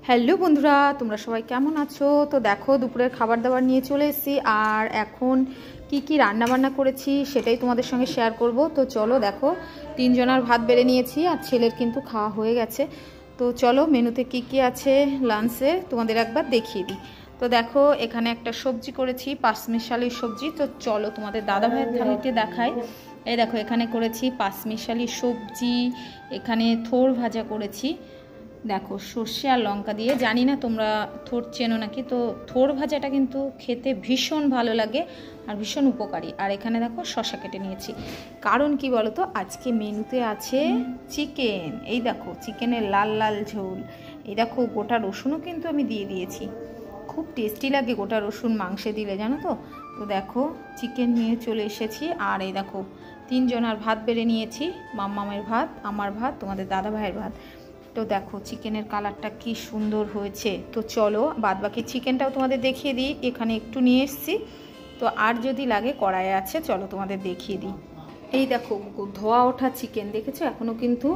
Hello বন্ধুরা, তোমরা সবাই কেমন আছো? তো দেখো দুপুরের খাবার দাবার নিয়ে চলে এসেছি। আর এখন কি রান্না বান্না করেছি সেটাই তোমাদের সঙ্গে শেয়ার করব। তো চলো দেখো, 3 জনের ভাত বেড়ে নিয়েছি আর ছেলের কিন্তু খাওয়া হয়ে গেছে। তো চলো মেনুতে কি আছে লাঞ্চে তোমাদের একবার দেখিয়ে দিই। তো দেখো এখানে একটা সবজি করেছি, পাঁচমিশালি সবজি। তো চলো তোমাদের দাদা ভাইয়ের থালিতে দেখাই। এই দেখো এখানে করেছি পাঁচমিশালি সবজি, এখানে থোড় ভাজা করেছি। দেখো সর্ষে আর লঙ্কা দিয়ে, জানি না তোমরা থোড় চেনো নাকি। তো থোড় ভাজাটা কিন্তু খেতে ভীষণ ভালো লাগে আর ভীষণ উপকারী। আর এখানে দেখো শসা কেটে নিয়েছি। কারণ কি বলো তো, আজকে মেনুতে আছে চিকেন। এই দেখো চিকেনের লাল লাল ঝোল। এই দেখো গোটা রসুনও কিন্তু আমি দিয়ে দিয়েছি। খুব টেস্টি লাগে গোটা রসুন মাংসে দিলে, জানো তো। তো দেখো চিকেন নিয়ে চলে এসেছি। আর এই দেখো 3 জনার ভাত বেড়ে নিয়েছি, মাম্মামের ভাত, আমার ভাত, তোমাদের দাদা ভাইয়ের ভাত। তো দেখো চিকেনের কালারটা কি সুন্দর হয়েছে। তো চলো বাদবাকি চিকেনটাও তোমাদের দেখিয়ে দিই। এখানে একটু নিয়ে এসেছি, তো আর যদি লাগে কড়াইয়ে আছে, চলো তোমাদের দেখিয়ে দিই। এই দেখো ধোয়া ওঠা চিকেন, দেখেছো এখনো কিন্তু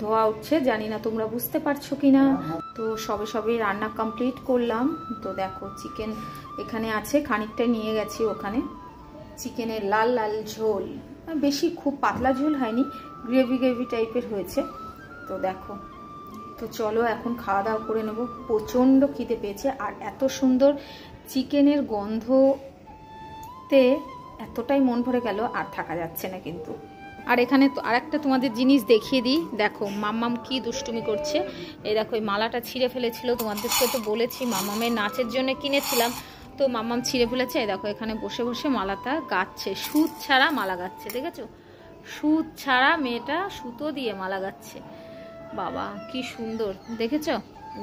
ধোয়া উঠছে। জানি না তোমরা বুঝতে পারছো কি না। তো সবে রান্না কমপ্লিট করলাম। তো দেখো চিকেন এখানে আছে, খানিকটা নিয়ে গেছি ওখানে। চিকেনের লাল লাল ঝোল, বেশি খুব পাতলা ঝোল হয়নি, গ্রেভি টাইপের হয়েছে। তো দেখো, তো চলো এখন খাওয়া দাওয়া করে নেবো। প্রচণ্ড খিদে পেয়েছে আর এত সুন্দর চিকেনের গন্ধতে এতটাই মন ভরে গেল, আর থাকা যাচ্ছে না কিন্তু। আর এখানে তো আরেকটা তোমাদের জিনিস দেখিয়ে দিই। দেখো মাম্মাম কি দুষ্টুমি করছে। এই দেখো এই মালাটা ছিঁড়ে ফেলেছিল, তোমাদেরকে তো বলেছি মাম্মামের নাচের জন্য কিনেছিলাম। তো মাম্মাম ছিঁড়ে ফেলেছে। এই দেখো এখানে বসে বসে মালাটা গাচ্ছে, সুত ছাড়া মালা গাচ্ছে, দেখেছো? সুত ছাড়া মেয়েটা সুতো দিয়ে মালা গাচ্ছে। বাবা কি সুন্দর, দেখেছো?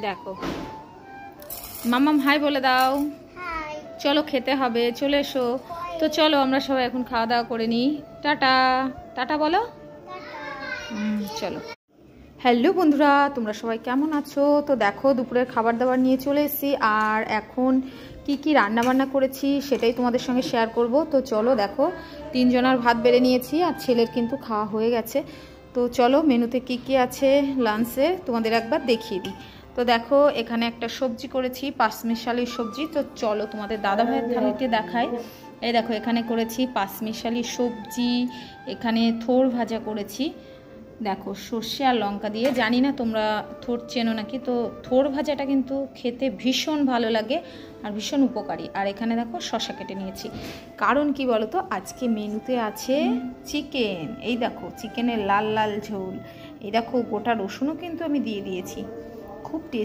দেখো মাম্মাম হাই বলে দাও। চলো খেতে হবে, চলে এসো। তো চলো আমরা সবাই এখন খাওয়া দাওয়া করে নিই। টাটা টাটা বলো। চলো। হ্যালো বন্ধুরা, তোমরা সবাই কেমন আছো? তো দেখো দুপুরের খাবার দাবার নিয়ে চলে এসেছি। আর এখন কি রান্না বান্না করেছি সেটাই তোমাদের সঙ্গে শেয়ার করব। তো চলো দেখো 3 জনের ভাত বেড়ে নিয়েছি আর ছেলের কিন্তু খাওয়া হয়ে গেছে। তো চলো মেনুতে কি আছে লাঞ্চে তোমাদের একবার দেখিয়ে দিই। তো দেখো এখানে একটা সবজি করেছি, পাঁচমিশালি সবজি। তো চলো তোমাদের দাদা ভাইয়ের থালিতে দেখাই। এই দেখো এখানে করেছি পাঁচমিশালি সবজি, এখানে থোড় ভাজা করেছি। দেখো সর্ষে আর লঙ্কা দিয়ে, জানি না তোমরা থোড় চেনো নাকি। তো থোড় ভাজাটা কিন্তু খেতে ভীষণ ভালো লাগে আর ভীষণ উপকারী। আর এখানে দেখো শসা কেটে নিয়েছি। কারণ কি বলো তো, আজকে মেনুতে আছে চিকেন। এই দেখো চিকেনের লাল লাল ঝোল। এই দেখো গোটা রসুনও কিন্তু আমি দিয়ে দিয়েছি। খুব টেস্টি।